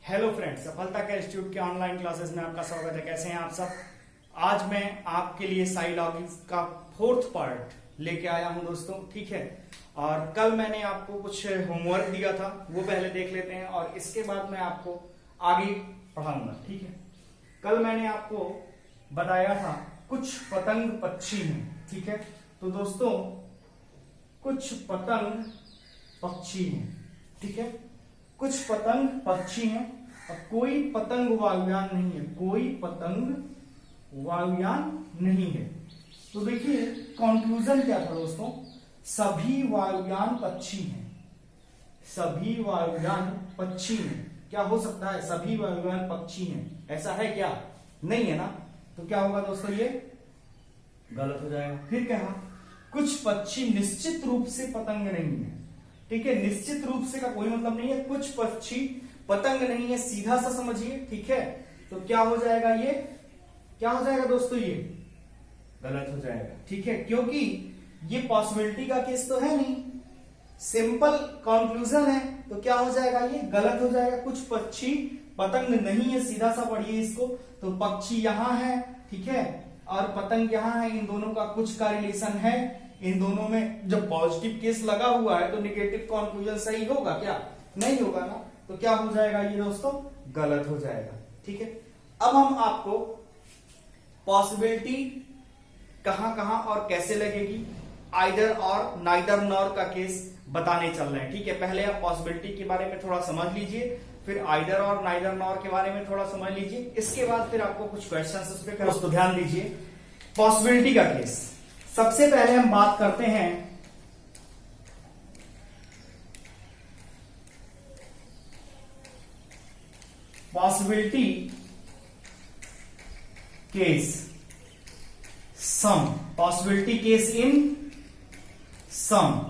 Hello friends, सफलता के institute के ऑनलाइन क्लासेस में आपका स्वागत है। कैसे हैं आप सब। आज मैं आपके लिए साई लॉगिन का 4th पार्ट लेके आया हूं दोस्तों, ठीक है। और कल मैंने आपको कुछ होमवर्क दिया था, वो पहले देख लेते हैं और इसके बाद मैं आपको आगे पढ़ाऊंगा, ठीक है। कल मैंने आपको बताया था कुछ पतंग पक्षी हैं, ठीक है। तो दोस्तों कुछ पतंग पक्षी हैं, ठीक है। कुछ पतंग पक्षी हैं और कोई पतंग वायुयान नहीं है, कोई पतंग वायुयान नहीं है। तो देखिए कंक्लूजन क्या था दोस्तों, सभी वायुयान पक्षी हैं, सभी वायुयान पक्षी हैं। क्या हो सकता है, सभी वायुयान पक्षी हैं, ऐसा है क्या? नहीं है ना। तो क्या होगा दोस्तों, ये गलत हो जाएगा। फिर कहा कुछ पक्षी निश्चित रूप से पतंग नहीं है, ठीक है। निश्चित रूप से का कोई मतलब नहीं है, कुछ पक्षी पतंग नहीं है, सीधा सा समझिए, ठीक है। तो क्या हो जाएगा, ये क्या हो जाएगा दोस्तों, ये गलत हो जाएगा, ठीक है। क्योंकि ये पॉसिबिलिटी का केस तो है नहीं, सिंपल कंक्लूजन है। तो क्या हो जाएगा, ये गलत हो जाएगा। कुछ पक्षी पतंग नहीं है, सीधा सा पढ़िए इसको। तो पक्षी यहां है, ठीक है, और पतंग यहां है, इन दोनों का कुछ का रिलेशन है। इन दोनों में जब पॉजिटिव केस लगा हुआ है तो निगेटिव कंक्लूजन सही होगा क्या? नहीं होगा ना। तो क्या हो जाएगा ये दोस्तों, गलत हो जाएगा, ठीक है। अब हम आपको पॉसिबिलिटी कहां कहां और कैसे लगेगी, आइदर और नाइदर नॉर का केस बताने चल रहे हैं, ठीक है। पहले आप पॉसिबिलिटी के बारे में थोड़ा समझ लीजिए, फिर आइदर और नाइदर नॉर के बारे में थोड़ा समझ लीजिए, इसके बाद फिर आपको कुछ क्वेश्चंस उस पर दोस्तों ध्यान दीजिए। पॉसिबिलिटी का केस सबसे पहले हम बात करते हैं possibility case sum, possibility case in sum.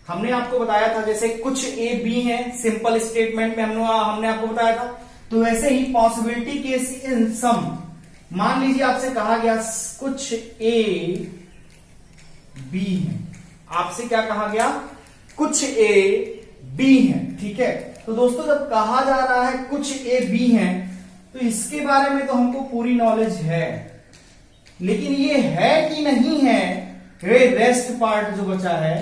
हमने आपको बताया था जैसे कुछ ए बी है, सिंपल स्टेटमेंट में हमने आपको बताया था। तो वैसे ही पॉसिबिलिटी केस इन सम, मान लीजिए आपसे कहा गया कुछ ए बी है, आपसे क्या कहा गया, कुछ ए बी है, ठीक है। तो दोस्तों जब कहा जा रहा है कुछ ए बी है, तो इसके बारे में तो हमको पूरी नॉलेज है, लेकिन ये है कि नहीं है, ये रेस्ट पार्ट जो बचा है,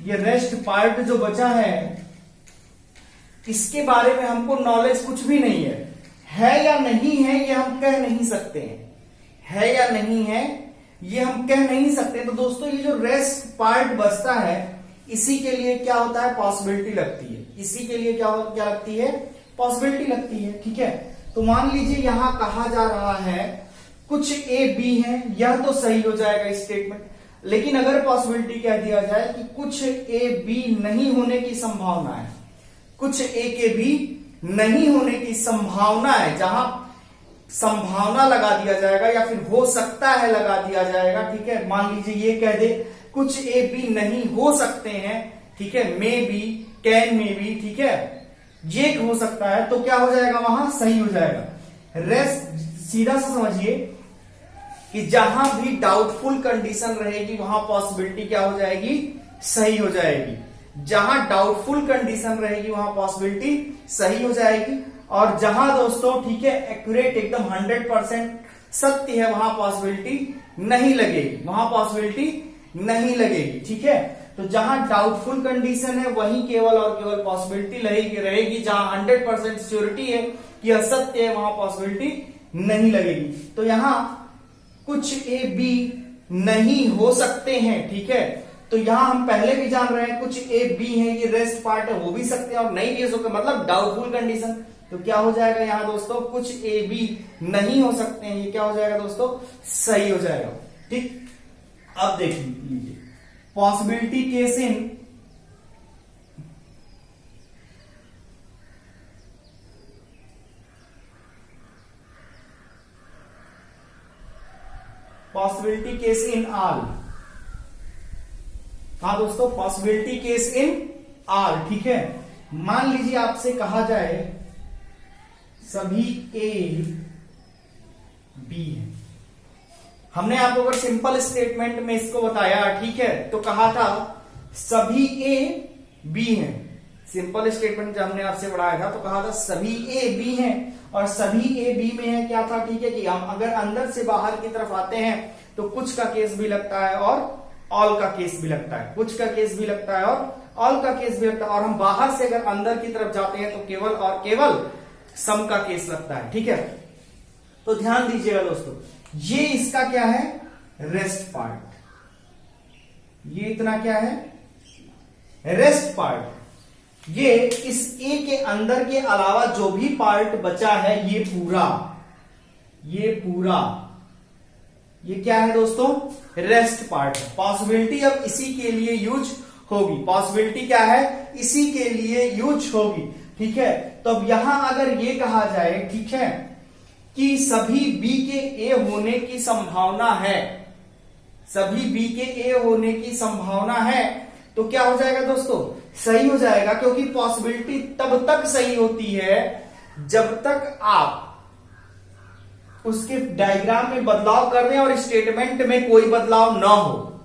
ये रेस्ट पार्ट जो बचा है, इसके बारे में हमको नॉलेज कुछ भी नहीं है या नहीं है ये हम कह नहीं सकते हैं, है या नहीं है ये हम कह नहीं सकते। तो दोस्तों ये जो रेस्ट पार्ट बचता है, इसी के लिए क्या होता है, पॉसिबिलिटी लगती है। इसी के लिए क्या लगती है, पॉसिबिलिटी लगती है, ठीक है। तो मान लीजिए यहां कहा जा रहा है कुछ ए बी है, यह तो सही हो जाएगा स्टेटमेंट। लेकिन अगर पॉसिबिलिटी कह दिया जाए कि कुछ ए बी नहीं होने की संभावना है, कुछ ए के बी नहीं होने की संभावना है, जहां संभावना लगा दिया जाएगा या फिर हो सकता है लगा दिया जाएगा, ठीक है। मान लीजिए ये कह दे कुछ ए बी नहीं हो सकते हैं, ठीक है, may be, can may be, ठीक है, ये हो सकता है, तो क्या हो जाएगा, वहां सही हो जाएगा। रेस्ट सीधा सा समझिए कि जहां भी डाउटफुल कंडीशन रहेगी वहां पॉसिबिलिटी क्या हो जाएगी, सही हो जाएगी। जहां डाउटफुल कंडीशन रहेगी वहां पॉसिबिलिटी सही हो जाएगी, और जहां दोस्तों, ठीक है, एक्यूरेट एकदम 100% सत्य है, वहां पॉसिबिलिटी नहीं लगेगी, वहां पॉसिबिलिटी नहीं लगेगी, ठीक है। तो जहां डाउटफुल कंडीशन है वहीं केवल और केवल पॉसिबिलिटी रहेगी। जहां 100% श्योरिटी है कि असत्य है, वहां पॉसिबिलिटी नहीं लगेगी। तो यहां कुछ ए बी नहीं हो सकते हैं, ठीक है। तो यहां हम पहले भी जान रहे हैं कुछ ए बी है, ये रेस्ट पार्ट है, हो भी सकते हैं और नहीं भी हो सकते, मतलब डाउटफुल कंडीशन। तो क्या हो जाएगा यहां दोस्तों, कुछ ए बी नहीं हो सकते हैं, ये क्या हो जाएगा दोस्तों, सही हो जाएगा, ठीक। अब देख लीजिए possibility case in possibility case in all. हाँ दोस्तों, पॉसिबिलिटी केस इन ऑल, ठीक है। मान लीजिए आपसे कहा जाए सभी ए बी है, हमने आपको अगर सिंपल स्टेटमेंट में इसको बताया, ठीक है, तो कहा था सभी ए बी हैं, सिंपल स्टेटमेंट जब हमने आपसे पढ़ाया था तो कहा था सभी ए बी हैं और सभी ए बी में है, क्या था, ठीक है, कि हम अगर अंदर से बाहर की तरफ आते हैं तो कुछ का केस भी लगता है और ऑल का केस भी लगता है, कुछ का केस भी लगता है और ऑल का केस भी लगता है, और हम बाहर से अगर अंदर की तरफ जाते हैं तो केवल और केवल सम का केस लगता है। ठीक है, तो ध्यान दीजिएगा दोस्तों, ये इसका क्या है, रेस्ट पार्ट, ये इतना क्या है, रेस्ट पार्ट। ये इस ए के अंदर के अलावा जो भी पार्ट बचा है ये पूरा ये क्या है दोस्तों, रेस्ट पार्ट है। पॉसिबिलिटी अब इसी के लिए यूज होगी, पॉसिबिलिटी क्या है, इसी के लिए यूज होगी। ठीक है, तो अब यहां अगर ये कहा जाए, ठीक है, कि सभी बी के ए होने की संभावना है, सभी बी के ए होने की संभावना है, तो क्या हो जाएगा दोस्तों, सही हो जाएगा, क्योंकि पॉसिबिलिटी तब तक सही होती है जब तक आप उसके डायग्राम में बदलाव कर दें और स्टेटमेंट में कोई बदलाव ना हो।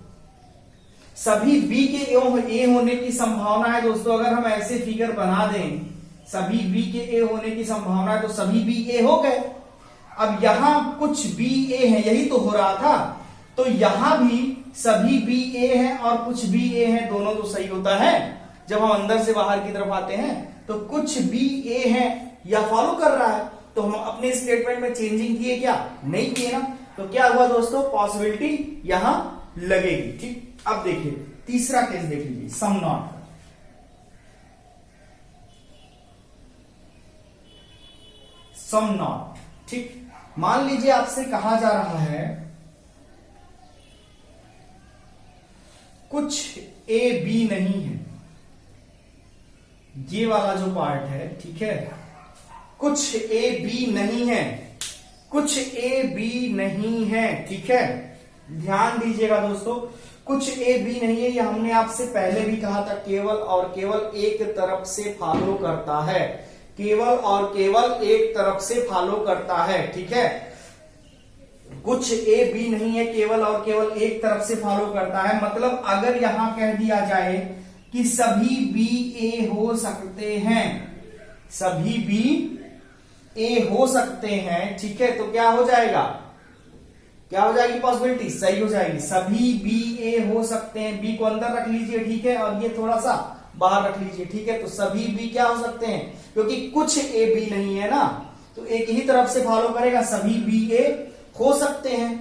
सभी बी के ए होने की संभावना है दोस्तों, अगर हम ऐसे फिगर बना दें, सभी बी के ए होने की संभावना है तो सभी बी ए हो गए। अब यहां कुछ बी ए है, यही तो हो रहा था, तो यहां भी सभी बी ए हैं और कुछ बी ए हैं, दोनों तो सही होता है। जब हम अंदर से बाहर की तरफ आते हैं तो कुछ बी ए हैं, या फॉलो कर रहा है, तो हम अपने स्टेटमेंट में चेंजिंग किए क्या, नहीं किए ना, तो क्या हुआ दोस्तों, पॉसिबिलिटी यहां लगेगी। ठीक, अब देखिए तीसरा केस देख लीजिए, सम नॉट। सम नॉट, ठीक, मान लीजिए आपसे कहा जा रहा है कुछ ए बी नहीं है, ये वाला जो पार्ट है, ठीक है, कुछ ए बी नहीं है, कुछ ए बी नहीं है। ठीक है, ध्यान दीजिएगा दोस्तों, कुछ ए बी नहीं है, ये हमने आपसे पहले भी कहा था, केवल और केवल एक तरफ से फॉलो करता है, केवल और केवल एक तरफ से फॉलो करता है। ठीक है, कुछ ए बी नहीं है, केवल और केवल एक तरफ से फॉलो करता है, मतलब अगर यहां कह दिया जाए कि सभी बी ए हो सकते हैं, सभी बी ए हो सकते हैं, ठीक है, तो क्या हो जाएगा, क्या हो जाएगी, पॉसिबिलिटी सही हो जाएगी, सभी बी ए हो सकते हैं, बी को अंदर रख लीजिए, ठीक है, और ये थोड़ा सा बाहर रख लीजिए। ठीक है, तो सभी बी क्या हो सकते हैं, क्योंकि कुछ ए बी नहीं है ना, तो एक ही तरफ से फॉलो करेगा, सभी बी ए हो सकते हैं।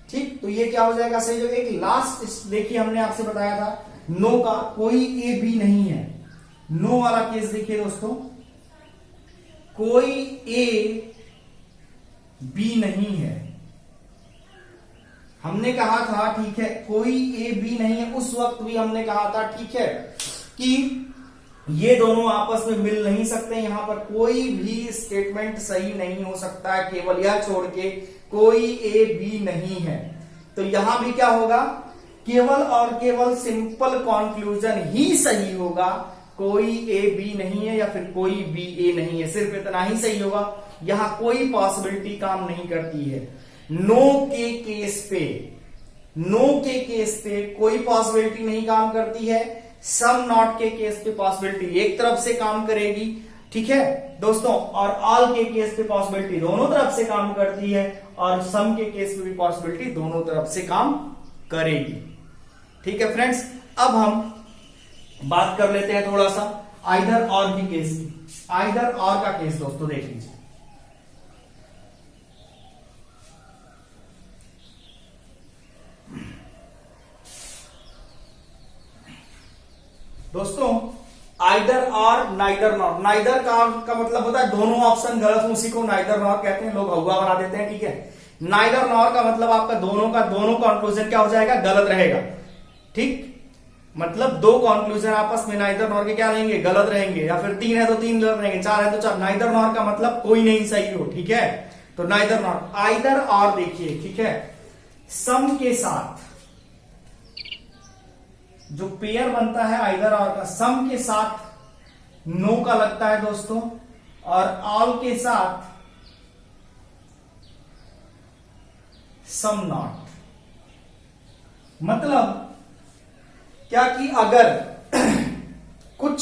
ठीक, तो ये क्या हो जाएगा, सही। जो एक लास्ट देखिए हमने आपसे बताया था नो का, कोई ए बी नहीं है, नो वाला केस देखिए दोस्तों, कोई ए बी नहीं है, हमने कहा था, ठीक है, कोई ए बी नहीं है, उस वक्त भी हमने कहा था, ठीक है, कि ये दोनों आपस में मिल नहीं सकते, यहां पर कोई भी स्टेटमेंट सही नहीं हो सकता है, केवल यह छोड़ के कोई ए बी नहीं है। तो यहां भी क्या होगा, केवल और केवल सिंपल कंक्लूजन ही सही होगा, कोई ए बी नहीं है या फिर कोई बी ए नहीं है, सिर्फ इतना ही सही होगा, यहां कोई पॉसिबिलिटी काम नहीं करती है। नो के केस पे, नो के केस पे कोई पॉसिबिलिटी नहीं काम करती है, सम नॉट के केस पे पॉसिबिलिटी एक तरफ से काम करेगी। ठीक है दोस्तों, और ऑल के केस पे पॉसिबिलिटी दोनों तरफ से काम करती है, और सम के केस पे भी पॉसिबिलिटी दोनों तरफ से काम करेगी। ठीक है फ्रेंड्स, अब हम बात कर लेते हैं थोड़ा सा आइदर और की केस की। आइदर और का केस दोस्तों देख लीजिए, दोस्तों आइदर और नाइदर नॉट। नाइदर का मतलब होता है दोनों ऑप्शन गलत हो, उसी को नाइदर नॉट कहते हैं, लोग हवा बना देते हैं। ठीक है, नाइदर नॉर का मतलब आपका दोनों कंक्लूजन क्या हो जाएगा, गलत रहेगा। ठीक, मतलब दो कंक्लूजन आपस में नाइदर नॉर के क्या रहेंगे, गलत रहेंगे, या फिर तीन है तो तीन गलत रहेंगे, चार है तो चार। नाइदर नॉर का मतलब कोई नहीं सही हो। ठीक है, तो नाइदर नॉर। आइदर और देखिए, ठीक है, सम के साथ जो पेयर बनता है आइदर और का, सम के साथ नो का लगता है दोस्तों, और ऑल के साथ सम नॉट। मतलब क्या कि अगर कुछ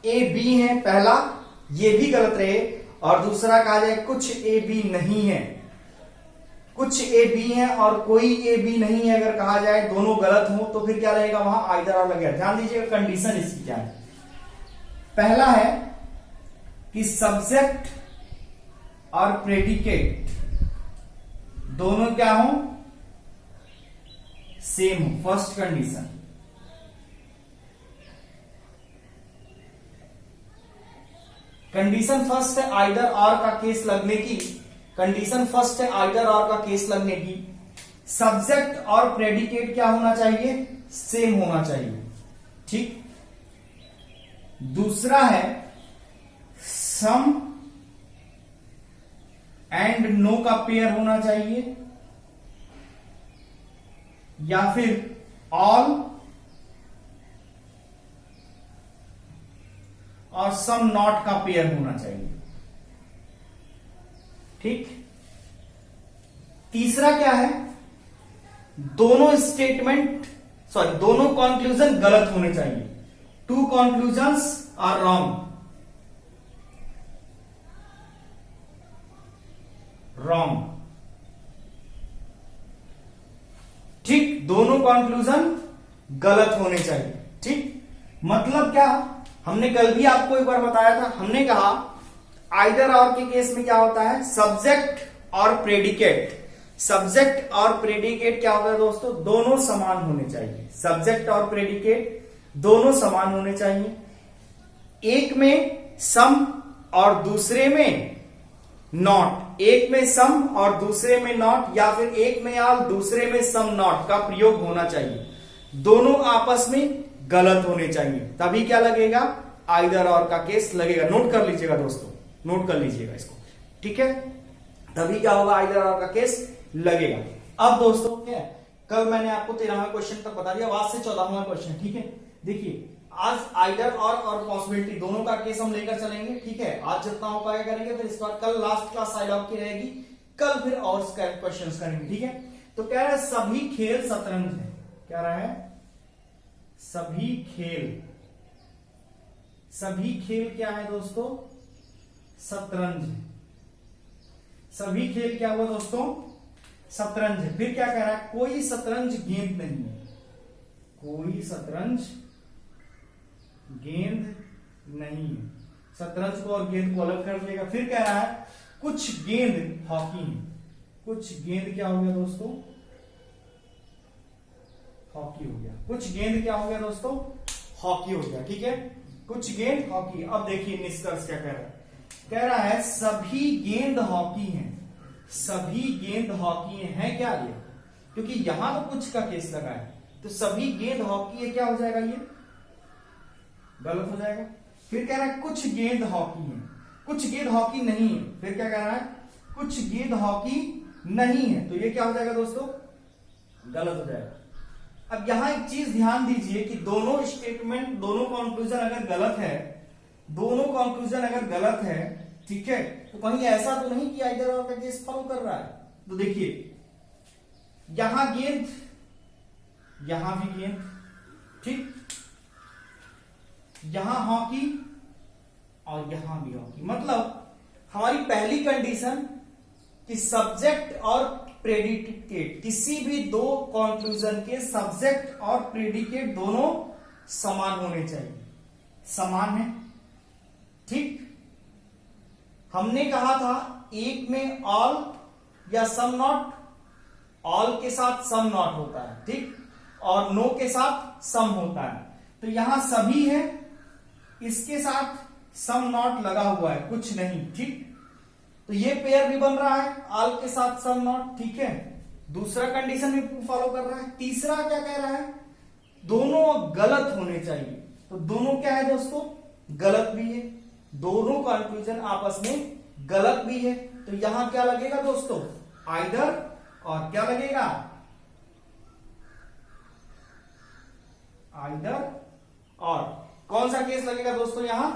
ए बी है पहला, ये भी गलत रहे, और दूसरा कहा जाए कुछ ए बी नहीं है, कुछ ए बी है और कोई ए बी नहीं है, अगर कहा जाए दोनों गलत हो तो फिर क्या रहेगा वहां आइदर और लगेगा। ध्यान दीजिएगा कंडीशन इसकी क्या है। पहला है कि सब्जेक्ट और प्रेडिकेट दोनों क्या हो, सेम हो, फर्स्ट कंडीशन। कंडीशन फर्स्ट है आइदर और का केस लगने की, कंडीशन फर्स्ट है आइदर और का केस लगने की, सब्जेक्ट और प्रेडिकेट क्या होना चाहिए, सेम होना चाहिए, ठीक। दूसरा है सम एंड नो का पेयर होना चाहिए, या फिर ऑल और सम नॉट का पेयर होना चाहिए, ठीक। तीसरा क्या है, दोनों स्टेटमेंट दोनों कंक्लूजन गलत होने चाहिए, two conclusions are wrong, wrong, ठीक। दोनों कंक्लूजन गलत होने चाहिए, ठीक। मतलब क्या, हमने कल भी आपको एक बार बताया था, हमने कहा आइदर और के केस में क्या होता है, सब्जेक्ट और प्रेडिकेट, सब्जेक्ट और प्रेडिकेट क्या होता है दोस्तों, दोनों समान होने चाहिए, सब्जेक्ट और प्रेडिकेट दोनों समान होने चाहिए, एक में सम और दूसरे में नॉट, एक में सम और दूसरे में नॉट, या फिर एक में ऑल दूसरे में सम नॉट का प्रयोग होना चाहिए, दोनों आपस में गलत होने चाहिए, तभी क्या लगेगा, आइदर और का केस लगेगा। नोट कर लीजिएगा दोस्तों, नोट कर लीजिएगा इसको, ठीक है, तभी क्या होगा, आइदर और का केस लगेगा। अब दोस्तों क्या है, कल मैंने आपको 13वां क्वेश्चन तक बता दिया, आज से 14वां क्वेश्चन, ठीक है। देखिए आज आइदर और पॉसिबिलिटी दोनों का केस हम लेकर चलेंगे, ठीक है। आज जितना हो पाएगा करेंगे, फिर इस बार कल लास्ट क्लास साइलॉग की रहेगी, कल फिर और क्वेश्चंस करेंगे, ठीक है। तो कह रहा है सभी खेल शतरंज है, क्या रहा है, सभी खेल, सभी खेल क्या है दोस्तों, शतरंज, सभी खेल क्या हुआ दोस्तों, शतरंज है। फिर क्या कह रहा है, कोई शतरंज गेंद नहीं है, कोई शतरंज गेंद नहीं है, शतरंज को और गेंद को अलग कर लेगा। फिर कह रहा है कुछ गेंद हॉकी है, कुछ गेंद क्या हो गया दोस्तों, हॉकी हो गया, कुछ गेंद क्या हो गया दोस्तों, हॉकी हो गया, ठीक है, कुछ गेंद हॉकी। अब देखिए निष्कर्ष क्या कह रहा है, कह रहा है सभी गेंद हॉकी हैं, सभी गेंद हॉकी हैं, क्या ये, क्योंकि यहां तो कुछ का केस लगा है, तो सभी गेंद हॉकी है, क्या हो जाएगा, ये गलत हो जाएगा। फिर कह रहा है कुछ गेंद हॉकी है, कुछ गेंद हॉकी नहीं है, फिर क्या कह रहा है, कुछ गेंद हॉकी नहीं है, तो ये क्या हो जाएगा दोस्तों, गलत हो जाएगा। अब यहां एक चीज ध्यान दीजिए कि दोनों स्टेटमेंट, दोनों कंक्लूजन अगर गलत है, दोनों कंक्लूजन अगर गलत है, ठीक है, तो कहीं ऐसा तो नहीं कि आइदर और का केस फॉलो कर रहा है। तो देखिए यहां गेंद, यहां भी गेंद, ठीक, यहां हॉकी और यहां भी हॉकी। मतलब हमारी पहली कंडीशन कि सब्जेक्ट और प्रेडिकेट, किसी भी दो कंक्लूजन के सब्जेक्ट और प्रेडिकेट दोनों समान होने चाहिए, समान है, ठीक। हमने कहा था एक में ऑल या सम नॉट, ऑल के साथ सम नॉट होता है, ठीक, और नो के साथ सम होता है। तो यहां सभी है, इसके साथ सम नॉट लगा हुआ है, कुछ नहीं, ठीक। तो ये पेयर भी बन रहा है, ऑल के साथ सम नॉट, ठीक है, दूसरा कंडीशन भी फॉलो कर रहा है। तीसरा क्या कह रहा है, दोनों गलत होने चाहिए, तो दोनों क्या है दोस्तों, गलत भी है, दोनों कंक्लूजन आपस में गलत भी है। तो यहां क्या लगेगा दोस्तों, आइदर, और क्या लगेगा, आइदर और, कौन सा केस लगेगा दोस्तों यहां,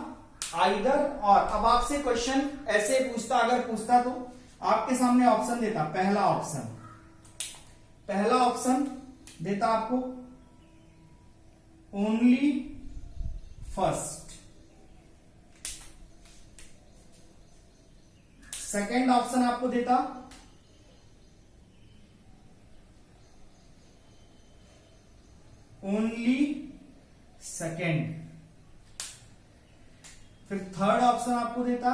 आइदर और। अब आपसे क्वेश्चन ऐसे पूछता, अगर पूछता तो आपके सामने ऑप्शन देता, पहला ऑप्शन, पहला ऑप्शन देता आपको ओनली फर्स्ट, सेकंड ऑप्शन आपको देता ओनली सेकंड, फिर थर्ड ऑप्शन आपको देता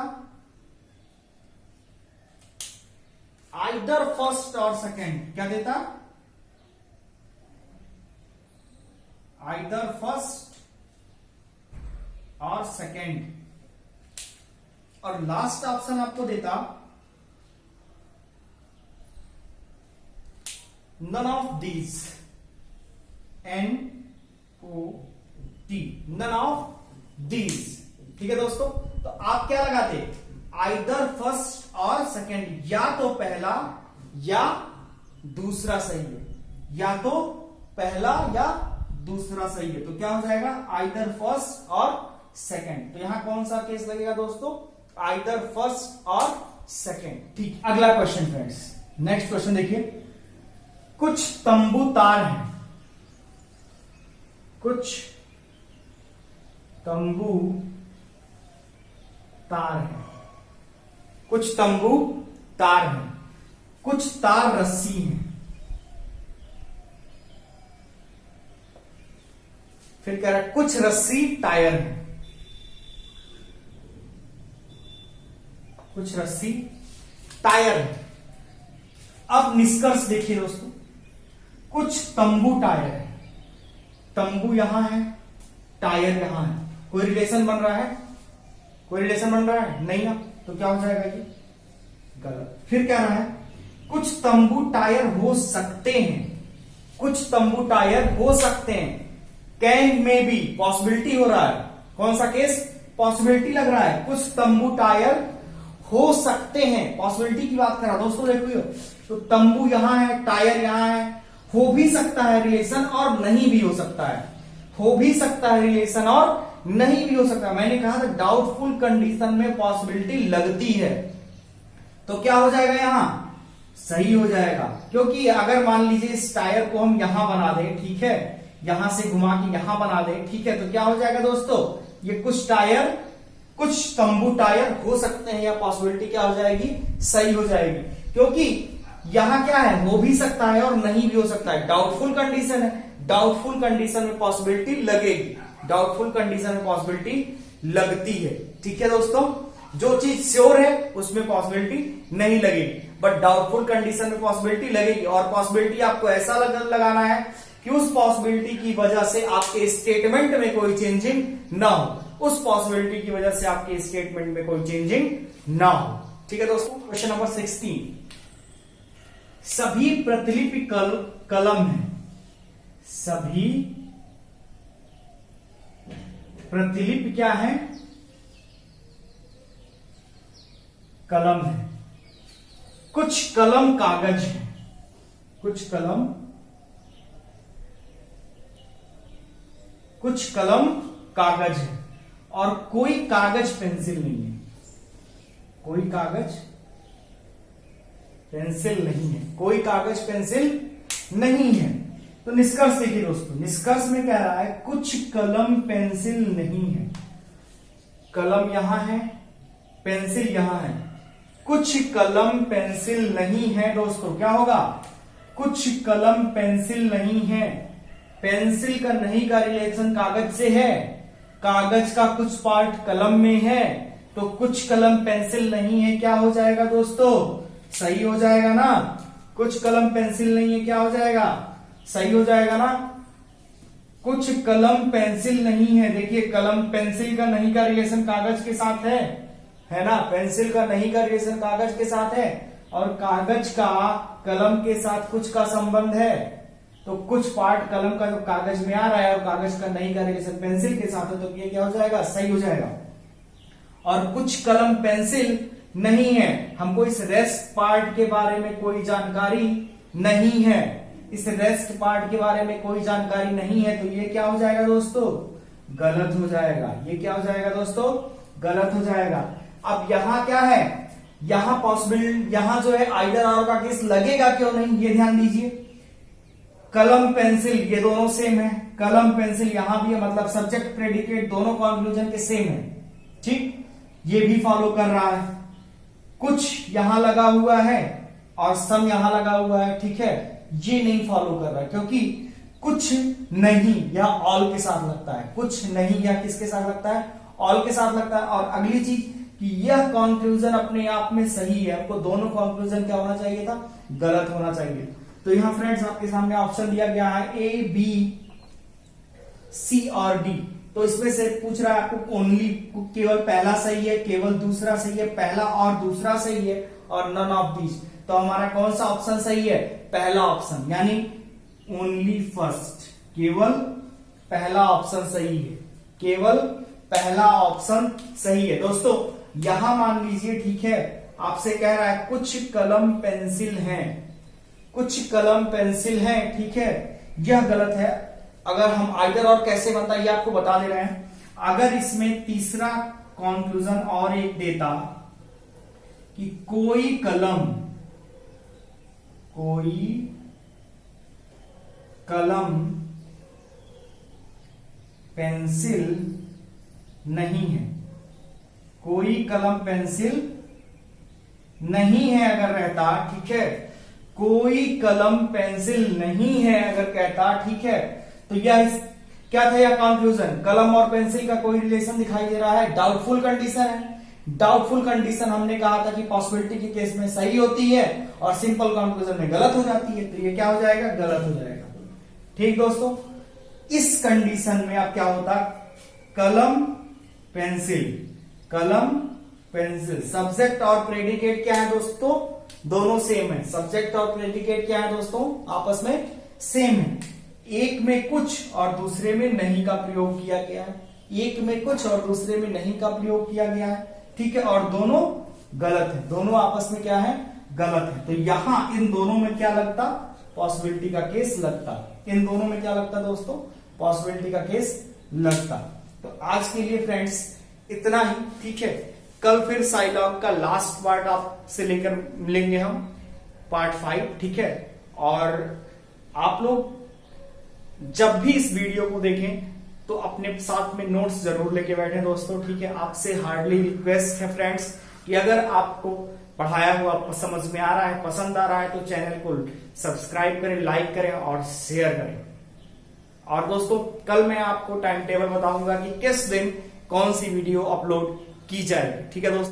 आइदर फर्स्ट और सेकंड। क्या देता? आइदर फर्स्ट और सेकंड। और लास्ट ऑप्शन आपको देता none of these, NOT, none of these. ठीक है दोस्तों, तो आप क्या लगाते? आइदर फर्स्ट और सेकंड, या तो पहला या दूसरा सही है, या तो पहला या दूसरा सही है। तो क्या हो जाएगा? आइदर फर्स्ट और सेकंड। तो यहां कौन सा केस लगेगा दोस्तों? आइदर फर्स्ट और सेकंड। ठीक, अगला क्वेश्चन फ्रेंड्स, नेक्स्ट क्वेश्चन देखिए। कुछ तंबू तार हैं, कुछ तंबू तार हैं, कुछ तंबू तार हैं, कुछ तार रस्सी हैं, फिर कह रहा है कुछ रस्सी टायर है, कुछ रस्सी टायर है। अब निष्कर्ष देखिए दोस्तों, कुछ तंबू टायर है, तंबू यहां है, टायर यहां है, कोई रिलेशन बन रहा है? कोई रिलेशन बन रहा है? नहीं ना, तो क्या हो जाएगा ये? गलत। फिर क्या रहा है? कुछ तंबू टायर हो सकते हैं, कुछ तंबू टायर हो सकते हैं, कैन में भी पॉसिबिलिटी हो रहा है। कौन सा केस? पॉसिबिलिटी लग रहा है। कुछ तंबू टायर हो सकते हैं, पॉसिबिलिटी की बात कर रहा दोस्तों। देखिए, तो तंबू यहां है, टायर यहां है, हो भी सकता है रिलेशन और नहीं भी हो सकता है, हो भी सकता है रिलेशन और नहीं भी हो सकता। मैंने कहा था डाउटफुल कंडीशन में पॉसिबिलिटी लगती है, तो क्या हो जाएगा? यहां सही हो जाएगा। क्योंकि अगर मान लीजिए इस टायर को हम यहां बना दें, ठीक है, यहां से घुमा के यहां बना दें, ठीक है, तो क्या हो जाएगा दोस्तों? ये कुछ टायर, कुछ तंबू टायर हो सकते हैं, या पॉसिबिलिटी क्या हो जाएगी? सही हो जाएगी। क्योंकि यहां क्या है? हो भी सकता है और नहीं भी हो सकता है, डाउटफुल कंडीशन है। डाउटफुल कंडीशन में पॉसिबिलिटी लगेगी, डाउटफुल कंडीशन में पॉसिबिलिटी लगती है। ठीक है दोस्तों, जो चीज श्योर है उसमें पॉसिबिलिटी नहीं लगेगी, बट डाउटफुल कंडीशन में पॉसिबिलिटी लगेगी। और पॉसिबिलिटी आपको ऐसा लगाना है कि उस पॉसिबिलिटी की वजह से आपके स्टेटमेंट में कोई चेंजिंग ना हो, उस पॉसिबिलिटी की वजह से आपके स्टेटमेंट में कोई चेंजिंग ना हो। ठीक है दोस्तों, क्वेश्चन नंबर 16। सभी प्रतिलिपि कलम है, सभी प्रतिलिपि क्या है? कलम है। कुछ कलम कागज है, कुछ कलम कागज है, और कोई कागज पेंसिल नहीं है, कोई कागज पेंसिल नहीं है, कोई कागज पेंसिल नहीं है। तो निष्कर्ष देखिए दोस्तों, निष्कर्ष में कह रहा है कुछ कलम पेंसिल नहीं है, कलम यहां है, पेंसिल यहां है, कुछ कलम पेंसिल नहीं है। दोस्तों क्या होगा? कुछ कलम पेंसिल नहीं है, पेंसिल का नहीं का रिलेशन कागज से है, कागज का कुछ पार्ट कलम में है, तो कुछ कलम पेंसिल नहीं है। क्या हो जाएगा दोस्तों? सही हो जाएगा ना। कुछ कलम पेंसिल नहीं है, क्या हो जाएगा? सही हो जाएगा ना। कुछ कलम पेंसिल नहीं है, देखिए कलम पेंसिल का नहीं का रिलेशन कागज के साथ है ना, पेंसिल का नहीं का रिलेशन कागज के साथ है, और कागज का कलम के साथ कुछ का संबंध है, तो कुछ पार्ट कलम का जो कागज में आ रहा है और कागज का नहीं का रिलेशन पेंसिल के साथ है, तो ये क्या हो जाएगा? सही हो जाएगा। और कुछ कलम पेंसिल नहीं है, हमको इस रेस्ट पार्ट के बारे में कोई जानकारी नहीं है, इस रेस्ट पार्ट के बारे में कोई जानकारी नहीं है, तो ये क्या हो जाएगा दोस्तों? गलत हो जाएगा। ये क्या हो जाएगा दोस्तों? गलत हो जाएगा। अब यहां क्या है? यहां पॉसिबल, यहां जो है आइदर और का केस लगेगा क्यों नहीं, ये ध्यान दीजिए। कलम पेंसिल ये दोनों सेम है, कलम पेंसिल यहां भी है, मतलब सब्जेक्ट प्रेडिकेट दोनों कंक्लूजन के सेम है। ठीक, ये भी फॉलो कर रहा है, कुछ यहां लगा हुआ है और सम यहां लगा हुआ है, ठीक है, ये नहीं फॉलो कर रहा है, क्योंकि कुछ नहीं यह ऑल के साथ लगता है, कुछ नहीं यह किसके साथ लगता है, ऑल के साथ लगता है। और अगली चीज कि यह कंक्लूजन अपने आप में सही है, हमको दोनों कंक्लूजन क्या होना चाहिए था, गलत होना चाहिए। तो यहां फ्रेंड्स आपके सामने ऑप्शन दिया गया है ए, बी, सी और डी। तो इसमें से पूछ रहा है आपको ओनली, केवल पहला सही है, केवल दूसरा सही है, पहला और दूसरा सही है और नन ऑफ दीज। तो हमारा कौन सा ऑप्शन सही है, पहला ऑप्शन, यानी ओनली फर्स्ट, केवल पहला ऑप्शन सही है, केवल पहला ऑप्शन सही है। दोस्तों यहां मान लीजिए, ठीक है, आपसे कह रहा है कुछ कलम पेंसिल हैं, कुछ कलम पेंसिल हैं, ठीक है, यह गलत है। अगर हम आइदर और कैसे बनता है ये आपको बता दे रहे हैं। अगर इसमें तीसरा कंक्लूजन और एक देता कि कोई कलम पेंसिल नहीं है, कोई कलम पेंसिल नहीं है अगर रहता, ठीक है, कोई कलम पेंसिल नहीं है अगर कहता, ठीक है, तो यह क्या था, यह कंक्लूजन कलम और पेंसिल का कोई रिलेशन दिखाई दे रहा है, डाउटफुल कंडीशन है। डाउटफुल कंडीशन हमने कहा था कि पॉसिबिलिटी के केस में सही होती है और सिंपल कंक्लूजन में गलत हो जाती है, तो ये क्या हो जाएगा, गलत हो जाएगा। ठीक दोस्तों, इस कंडीशन में अब क्या होता, कलम पेंसिल, सब्जेक्ट और प्रेडिकेट क्या है दोस्तों, दोनों सेम है। सब्जेक्ट और प्रेडिकेट क्या है दोस्तों, आपस में सेम है। एक में कुछ और दूसरे में नहीं का प्रयोग किया गया है, एक में कुछ और दूसरे में नहीं का प्रयोग किया गया है, ठीक है, और दोनों गलत है, दोनों आपस में क्या है, गलत है। तो यहां इन दोनों में क्या लगता, पॉसिबिलिटी का केस लगता, इन दोनों में क्या लगता दोस्तों, पॉसिबिलिटी का केस लगता। तो आज के लिए फ्रेंड्स इतना ही, ठीक है, कल फिर साइलॉग का लास्ट पार्ट आपसे लेकर मिलेंगे हम, पार्ट 5, ठीक है। और आप लोग जब भी इस वीडियो को देखें तो अपने साथ में नोट्स जरूर लेके बैठे दोस्तों, ठीक है। आपसे हार्डली रिक्वेस्ट है फ्रेंड्स कि अगर आपको पढ़ाया हुआ समझ में आ रहा है, पसंद आ रहा है, तो चैनल को सब्सक्राइब करें, लाइक करें और शेयर करें। और दोस्तों कल मैं आपको टाइम टेबल बताऊंगा कि किस दिन कौन सी वीडियो अपलोड की जाएगी, ठीक है दोस्तों।